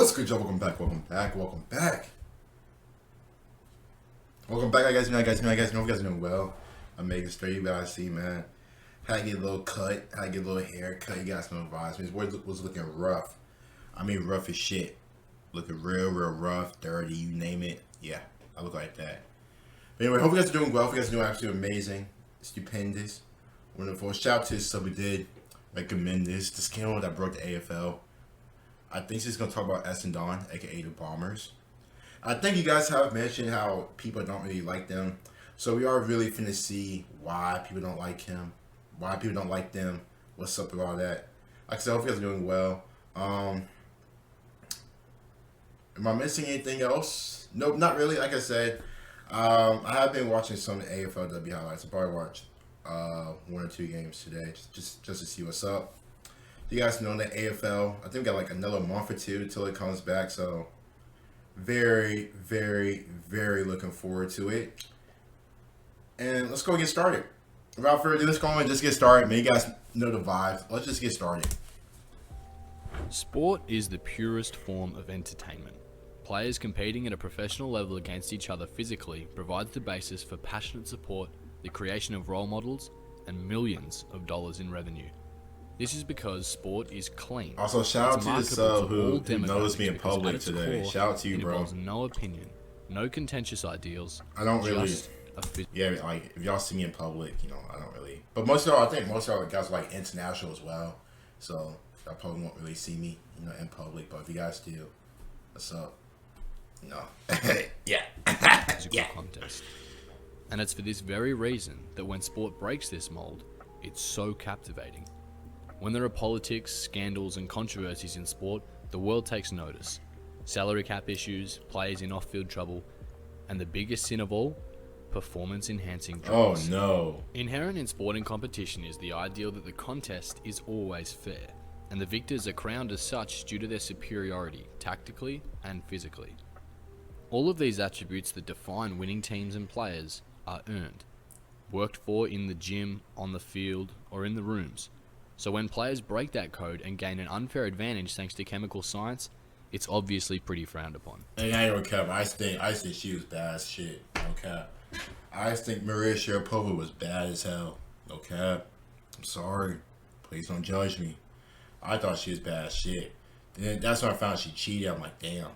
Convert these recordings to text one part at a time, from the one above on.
What's good, y'all? Welcome back. I guys. Hope you guys are doing well. I'm making straight. You guys see, man. Had to get a little cut. Had to get a little haircut. You guys know the vibes. His boy was looking rough. I mean, rough as shit. Looking real rough, dirty, you name it. Yeah, I look like that. But anyway, hope you guys are doing well. Hope you guys are doing absolutely amazing, stupendous, wonderful. Shout out to this sub we did. Recommend this. The scandal that broke the AFL. I think she's going to talk about ASADA, aka the Bombers. I think you guys have mentioned how people don't really like them. So we are really finna see why people don't like him, why people don't like them, what's up with all that. Like I said, I hope you guys are doing well. Am I missing anything else? Nope, not really. Like I said, I have been watching some AFLW highlights. I'll probably watch one or two games today just to see what's up. You guys know that AFL, I think we got like another month or two until it comes back, so very looking forward to it. And let's go get started. Without further ado, let's go and just get started. Man, you guys know the vibes. Let's just get started. Sport is the purest form of entertainment. Players competing at a professional level against each other physically provides the basis for passionate support, the creation of role models, and millions of dollars in revenue. This is because sport is clean. Also, shout out to the sub who noticed me in public today. Shout out to you, it bro. Involves no opinion, no contentious ideals. I don't really. Yeah, like if y'all see me in public, you know, I don't really. But most of y'all, I think most of y'all guys are like international as well, so y'all probably won't really see me, you know, in public. But if you guys do, what's up? No, yeah, physical contest. And it's for this very reason that when sport breaks this mold, it's so captivating. When there are politics, scandals, and controversies in sport, the world takes notice. Salary cap issues, players in off-field trouble, and the biggest sin of all, performance-enhancing drugs. Oh no. Inherent in sporting competition is the ideal that the contest is always fair, and the victors are crowned as such due to their superiority, tactically and physically. All of these attributes that define winning teams and players are earned, worked for in the gym, on the field, or in the rooms. So when players break that code and gain an unfair advantage thanks to chemical science, it's obviously pretty frowned upon. And I don't care. I think she was bad as shit. Okay. I think Maria Sharapova was bad as hell. Okay. I'm sorry. Please don't judge me. I thought she was bad as shit. Then that's when I found she cheated. I'm like, damn.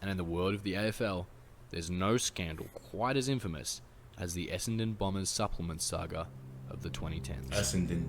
And in the world of the AFL, there's no scandal quite as infamous as the Essendon Bombers supplement saga of the 2010s. Essendon.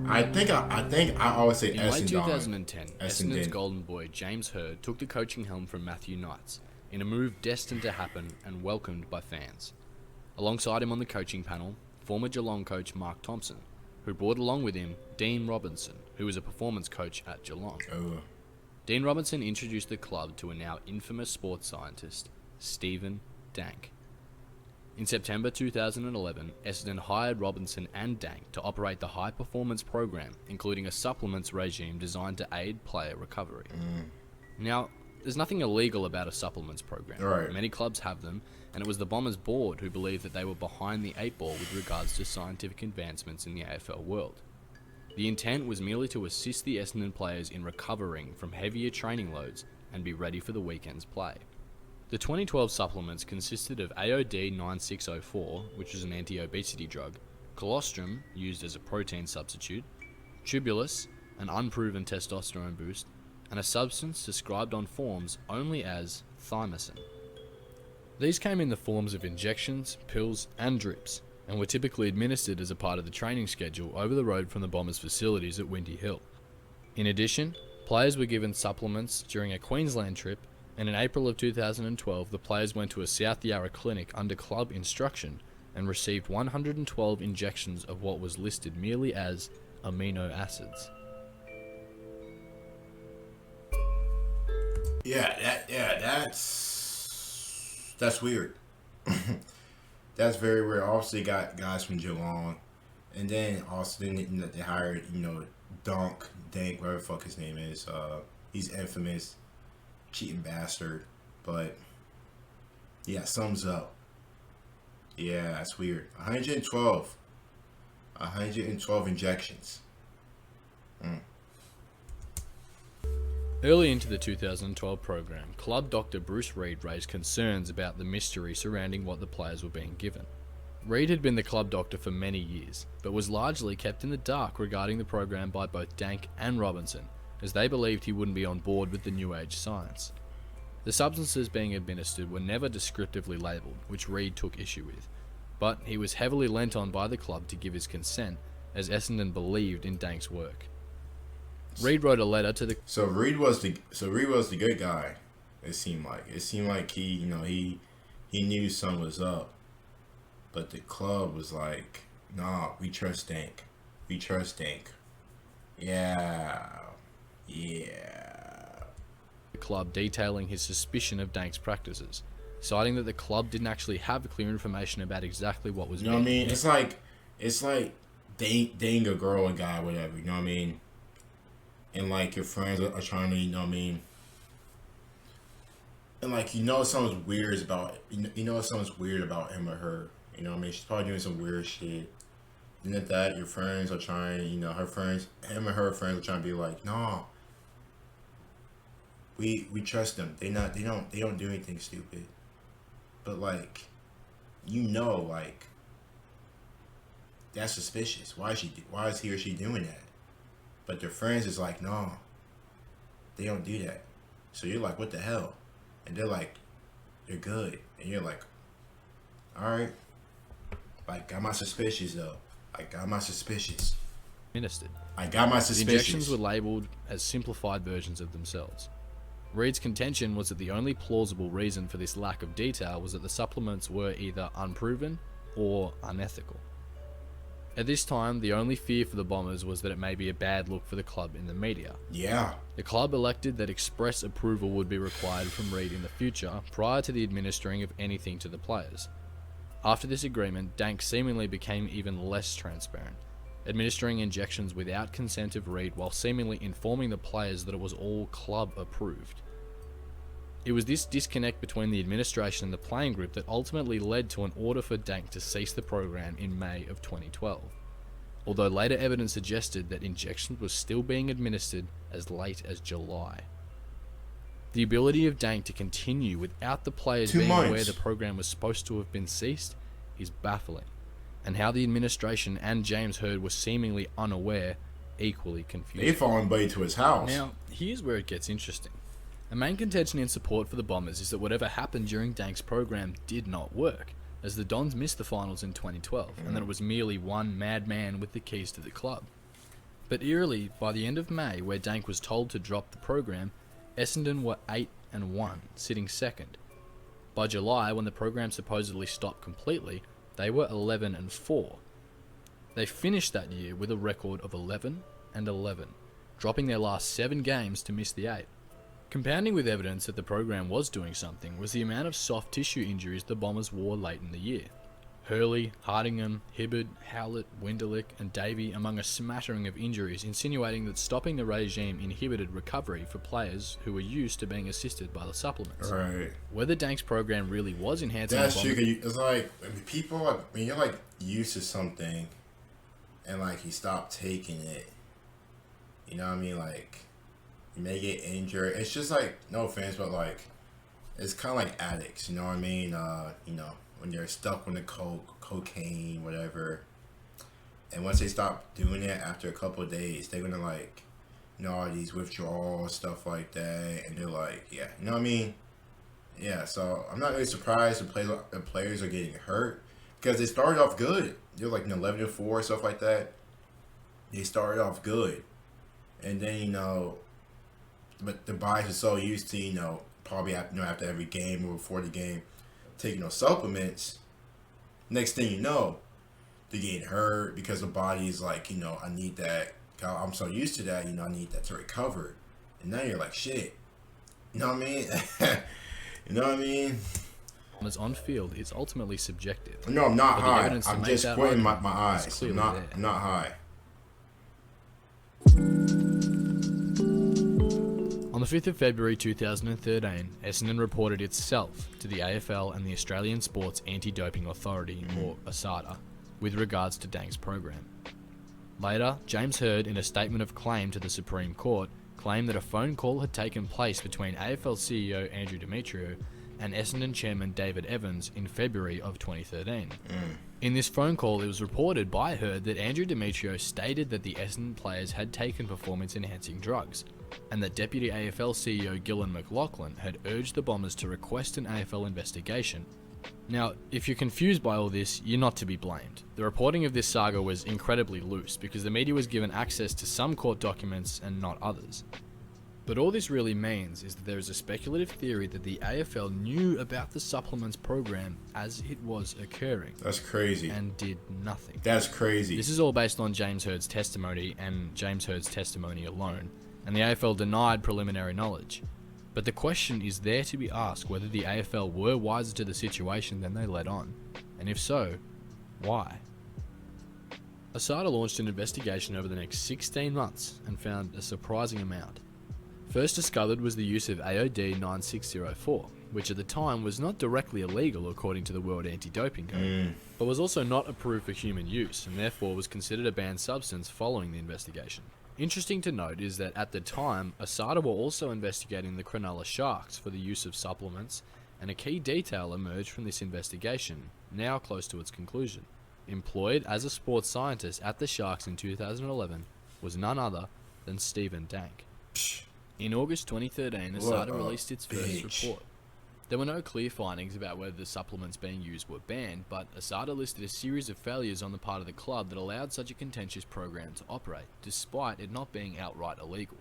I think I always say Essendon. In late 2010, Essendon's golden boy James Hird took the coaching helm from Matthew Knights in a move destined to happen and welcomed by fans. Alongside him on the coaching panel, former Geelong coach Mark Thompson, who brought along with him Dean Robinson, who was a performance coach at Geelong. Dean Robinson introduced the club to a now infamous sports scientist, Stephen Dank. In September 2011, Essendon hired Robinson and Dank to operate the high-performance program, including a supplements regime designed to aid player recovery. Now, there's nothing illegal about a supplements program. Right. Many clubs have them, and it was the Bombers board who believed that they were behind the eight ball with regards to scientific advancements in the AFL world. The intent was merely to assist the Essendon players in recovering from heavier training loads and be ready for the weekend's play. The 2012 supplements consisted of AOD 9604, which is an anti-obesity drug, colostrum, used as a protein substitute, tubulus, an unproven testosterone boost, and a substance described on forms only as thymosin. These came in the forms of injections, pills, and drips, and were typically administered as a part of the training schedule over the road from the Bombers' facilities at Windy Hill. In addition, players were given supplements during a Queensland trip, and in April of 2012, the players went to a South Yarra clinic under club instruction and received 112 injections of what was listed merely as amino acids. That's weird. That's very weird. Obviously, got guys from Geelong, and then also they hired, you know, Dank, whatever the fuck his name is. He's infamous, cheating bastard. But yeah, sums up. Yeah, that's weird. 112. 112 injections. Early into the 2012 program, club doctor Bruce Reid raised concerns about the mystery surrounding what the players were being given. Reid had been the club doctor for many years, but was largely kept in the dark regarding the program by both Dank and Robinson, as they believed he wouldn't be on board with the New Age science. The substances being administered were never descriptively labelled, which Reid took issue with, but he was heavily lent on by the club to give his consent, as Essendon believed in Dank's work. Reid wrote a letter to the... So Reid was the good guy. It seemed like he knew something was up, but the club was like, nah, we trust Dank. Yeah. The club detailing his suspicion of Dank's practices, citing that the club didn't actually have clear information about exactly what was. You know what I mean? It's like dating a girl, a guy, whatever. You know what I mean? And like your friends are trying to, you know what I mean? And like something's weird about something's weird about him or her. You know what I mean? She's probably doing some weird shit. And at that, your friends are trying, him and her friends are trying to be like, nah. We trust them. They don't do anything stupid. But like, like, that's suspicious. Why is he or she doing that? But their friends is like, no, they don't do that. So you're like, what the hell? And they're like, they're good. And you're like, all right. Like, got my suspicions though. Administered. I got my suspicions. The injections were labelled as simplified versions of themselves. Reid's contention was that the only plausible reason for this lack of detail was that the supplements were either unproven or unethical. At this time, the only fear for the Bombers was that it may be a bad look for the club in the media. Yeah. The club elected that express approval would be required from Reid in the future prior to the administering of anything to the players. After this agreement, Dank seemingly became even less transparent, administering injections without consent of Reid while seemingly informing the players that it was all club approved. It was this disconnect between the administration and the playing group that ultimately led to an order for Dank to cease the program in May of 2012, although later evidence suggested that injections were still being administered as late as July. The ability of Dank to continue without the players being aware the program was supposed to have been ceased is baffling, and how the administration and James Hird were seemingly unaware, equally confusing. They following Buddy to his house. Now, here's where it gets interesting. A main contention in support for the Bombers is that whatever happened during Dank's program did not work, as the Dons missed the finals in 2012, and that it was merely one madman with the keys to the club. But eerily, by the end of May, where Dank was told to drop the program, Essendon were 8-1, sitting second. By July, when the program supposedly stopped completely, they were 11-4. They finished that year with a record of 11-11, dropping their last 7 games to miss the 8. Compounding with evidence that the program was doing something was the amount of soft tissue injuries the Bombers wore late in the year. Hurley, Hardingham, Hibberd, Howlett, Winderlick and Davey among a smattering of injuries, insinuating that stopping the regime inhibited recovery for players who were used to being assisted by the supplements. Right. Whether Dank's program really was enhancing that's the true. Bombers... It's like, when you're like used to something and like you stop taking it, you know what I mean? Like, you may get injured. It's just like, no offense, but like, it's kind of like addicts, you know what I mean? When they're stuck on the cocaine, whatever. And once they stop doing it after a couple of days, they're gonna like, all these withdrawals, stuff like that. And they're like, yeah, you know what I mean? Yeah, so I'm not really surprised the players are getting hurt because they started off good. They're like 11-4, stuff like that. They started off good. And then, but the bodies are so used to, probably after every game or before the game, taking those supplements. Next thing you know, they're getting hurt because the body's like, I need that. I'm so used to that, I need that to recover. And now you're like, shit. You know what I mean? You know what I mean? As on field is ultimately subjective. No, I'm not but high. I'm just squinting my eyes. I'm not high. On the 5th of February 2013, Essendon reported itself to the AFL and the Australian Sports Anti-Doping Authority, or ASADA, with regards to Dank's program. Later, James Hird, in a statement of claim to the Supreme Court, claimed that a phone call had taken place between AFL CEO Andrew Demetriou and Essendon chairman David Evans in February of 2013. In this phone call, it was reported by Hird that Andrew Demetriou stated that the Essendon players had taken performance-enhancing drugs, and that Deputy AFL CEO Gillan McLachlan had urged the Bombers to request an AFL investigation. Now, if you're confused by all this, you're not to be blamed. The reporting of this saga was incredibly loose because the media was given access to some court documents and not others. But all this really means is that there is a speculative theory that the AFL knew about the supplements program as it was occurring. That's crazy. And did nothing. That's crazy. This is all based on James Hird's testimony and James Hird's testimony alone, and the AFL denied preliminary knowledge. But the question is there to be asked whether the AFL were wiser to the situation than they let on, and if so, why? ASADA launched an investigation over the next 16 months and found a surprising amount. First discovered was the use of AOD 9604, which at the time was not directly illegal according to the World Anti-Doping Code, but was also not approved for human use and therefore was considered a banned substance following the investigation. Interesting to note is that at the time, ASADA were also investigating the Cronulla Sharks for the use of supplements, and a key detail emerged from this investigation, now close to its conclusion. Employed as a sports scientist at the Sharks in 2011 was none other than Stephen Dank. In August 2013, ASADA released its first report. There were no clear findings about whether the supplements being used were banned, but ASADA listed a series of failures on the part of the club that allowed such a contentious program to operate, despite it not being outright illegal.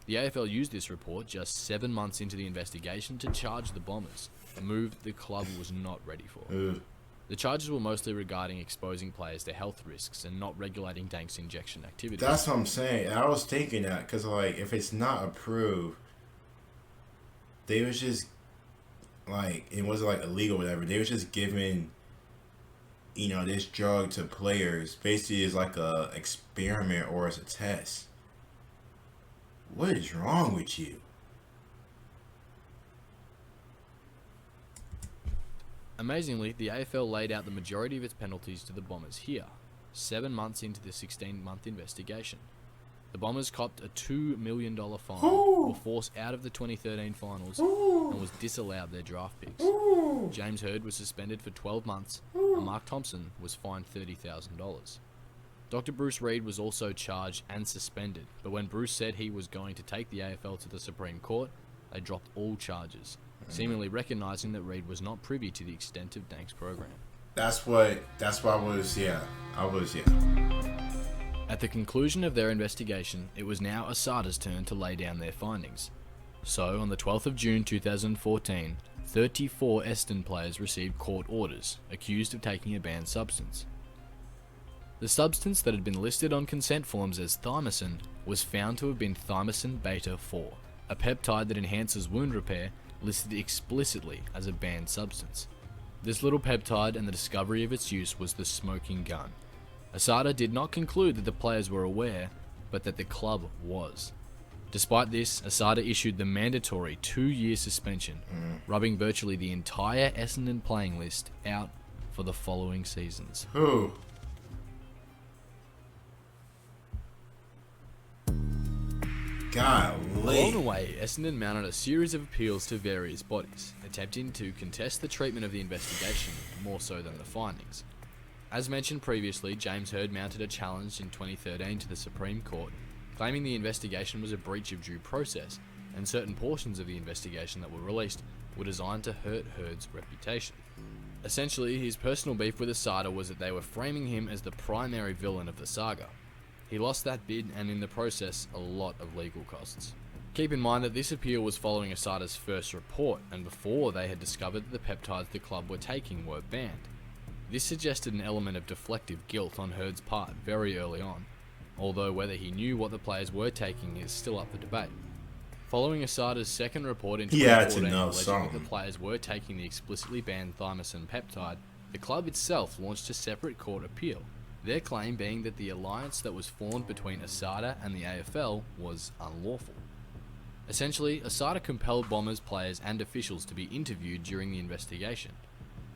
The AFL used this report just 7 months into the investigation to charge the Bombers, a move the club was not ready for. The charges were mostly regarding exposing players to health risks and not regulating Dank's injection activities. That's what I'm saying. I was thinking that because, like, if it's not approved, they was just, like, it wasn't, like, illegal or whatever. They was just giving, you know, this drug to players basically as, like, a experiment or as a test. What is wrong with you? Amazingly, the AFL laid out the majority of its penalties to the Bombers here, 7 months into the 16-month investigation. The Bombers copped a $2 million fine, were forced out of the 2013 finals, and was disallowed their draft picks. James Hird was suspended for 12 months, and Mark Thompson was fined $30,000. Dr. Bruce Reid was also charged and suspended, but when Bruce said he was going to take the AFL to the Supreme Court, they dropped all charges, seemingly recognising that Reid was not privy to the extent of Dank's program. That's why I was. At the conclusion of their investigation, it was now ASADA's turn to lay down their findings. So, on the 12th of June 2014, 34 Essendon players received court orders, accused of taking a banned substance. The substance that had been listed on consent forms as thymosin was found to have been thymosin beta-4, a peptide that enhances wound repair, listed explicitly as a banned substance. This little peptide and the discovery of its use was the smoking gun. ASADA did not conclude that the players were aware, but that the club was. Despite this, ASADA issued the mandatory 2-year suspension, rubbing virtually the entire Essendon playing list out for the following seasons. Who? Golly. Along the way, Essendon mounted a series of appeals to various bodies, attempting to contest the treatment of the investigation more so than the findings. As mentioned previously, James Hird mounted a challenge in 2013 to the Supreme Court, claiming the investigation was a breach of due process, and certain portions of the investigation that were released were designed to hurt Hird's reputation. Essentially, his personal beef with ASADA was that they were framing him as the primary villain of the saga. He lost that bid and in the process a lot of legal costs. Keep in mind that this appeal was following ASADA's first report and before they had discovered that the peptides the club were taking were banned. This suggested an element of deflective guilt on Hird's part very early on, although whether he knew what the players were taking is still up for debate. Following ASADA's second report in 2014 alleging that the players were taking the explicitly banned thymosin peptide, the club itself launched a separate court appeal, their claim being that the alliance that was formed between ASADA and the AFL was unlawful. Essentially, ASADA compelled Bombers players and officials to be interviewed during the investigation.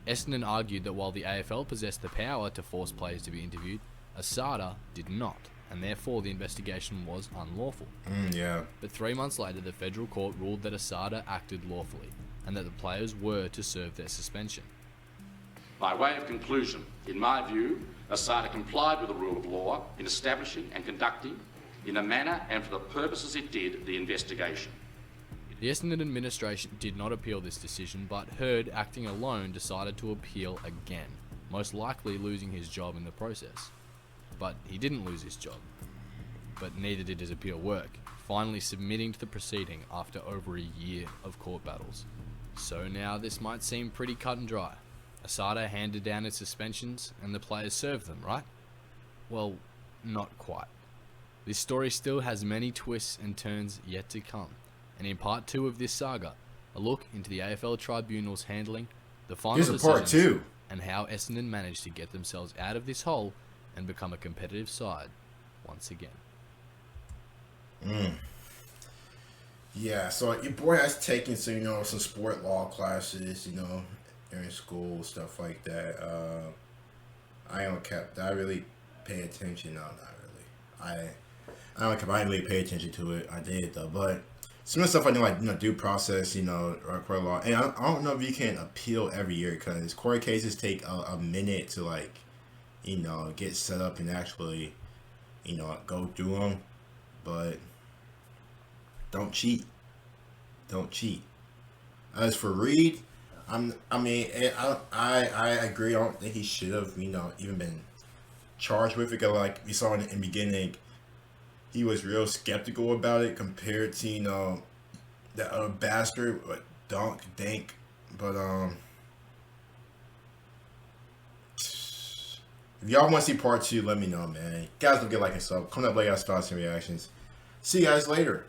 Essendon argued that while the AFL possessed the power to force players to be interviewed, ASADA did not, and therefore the investigation was unlawful. Yeah. But 3 months later, the federal court ruled that ASADA acted lawfully, and that the players were to serve their suspension. By way of conclusion, in my view, ASADA complied with the rule of law in establishing and conducting, in the manner and for the purposes it did, the investigation. The Essendon administration did not appeal this decision, but Hurd, acting alone, decided to appeal again, most likely losing his job in the process. But he didn't lose his job. But neither did his appeal work, finally submitting to the proceeding after over a year of court battles. So now this might seem pretty cut and dry. ASADA handed down its suspensions and the players served them, right? Well, not quite. This story still has many twists and turns yet to come. And in part 2 of this saga, a look into the AFL Tribunal's handling, the final Here's part decisions, 2. and how Essendon managed to get themselves out of this hole and become a competitive side once again. Yeah, so your boy has taken some, some sport law classes, during school, stuff like that. I don't cap. I really pay attention. No, not really. I don't cap. I didn't really pay attention to it. I did though, but some of the stuff I know, like due process, court law, and I don't know if you can appeal every year because court cases take a minute to get set up and actually, go through them. But don't cheat. Don't cheat. As for Reed, I agree. I don't think he should have, even been charged with it. Cause like we saw in the beginning, he was real skeptical about it compared to that other bastard, like Dink. But if y'all want to see part 2, let me know, man. Guys, don't get like and sub. Comment up, like, guys, thoughts and reactions. See you guys later.